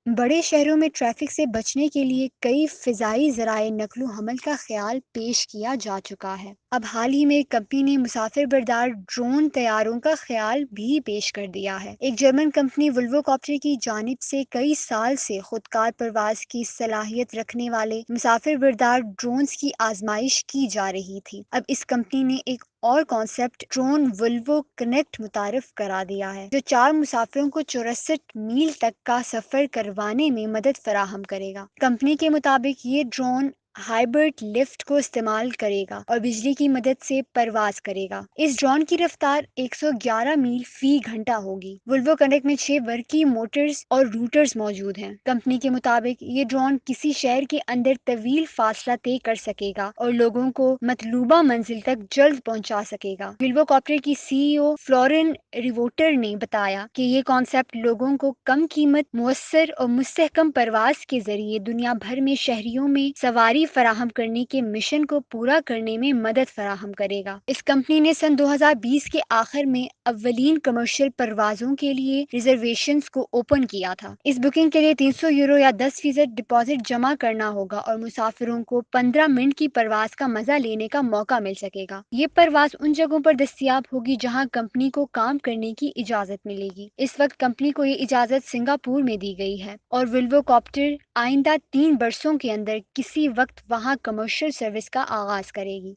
بڑے شہروں میں ٹریفک سے بچنے کے لیے کئی فضائی ذرائع نقل و حمل کا خیال پیش کیا جا چکا ہے۔ اب حال ہی میں ایک کمپنی نے مسافر بردار ڈرون طیاروں کا خیال بھی پیش کر دیا ہے۔ ایک جرمن کمپنی ولوو کاپٹر کی جانب سے کئی سال سے خودکار پرواز کی صلاحیت رکھنے والے مسافر بردار ڈرونز کی آزمائش کی جا رہی تھی۔ اب اس کمپنی نے ایک اور کانسیپٹ ڈرون ولوو کنیکٹ متعارف کرا دیا ہے، جو 4 مسافروں کو 64 میل تک کا سفر کروانے میں مدد فراہم کرے گا۔ کمپنی کے مطابق یہ ڈرون ہائبرڈ لفٹ کو استعمال کرے گا اور بجلی کی مدد سے پرواز کرے گا۔ اس ڈرون کی رفتار 111 میل فی گھنٹہ ہوگی۔ ولوو کنیکٹ میں 6 برقی موٹرز اور روٹرز موجود ہیں۔ کمپنی کے مطابق یہ ڈرون کسی شہر کے اندر طویل فاصلہ طے کر سکے گا اور لوگوں کو مطلوبہ منزل تک جلد پہنچا سکے گا۔ ولوو کاپٹر کی سی ای او فلورن ریووٹر نے بتایا کہ یہ کانسیپٹ لوگوں کو کم قیمت، مؤثر اور مستحکم پرواز کے ذریعے دنیا بھر میں شہریوں میں سواری فراہم کرنے کے مشن کو پورا کرنے میں مدد فراہم کرے گا۔ اس کمپنی نے سن 2020 کے آخر میں اولین کمرشل پروازوں کے لیے ریزرویشنز کو اوپن کیا تھا۔ اس بکنگ کے لیے 300 یورو یا 10% ڈپازٹ جمع کرنا ہوگا اور مسافروں کو 15 منٹ کی پرواز کا مزہ لینے کا موقع مل سکے گا۔ یہ پرواز ان جگہوں پر دستیاب ہوگی جہاں کمپنی کو کام کرنے کی اجازت ملے گی۔ اس وقت کمپنی کو یہ اجازت سنگاپور میں دی گئی ہے اور ولوو کاپٹر آئندہ 3 برسوں کے اندر کسی وقت وہاں کمرشل سروس کا آغاز کرے گی۔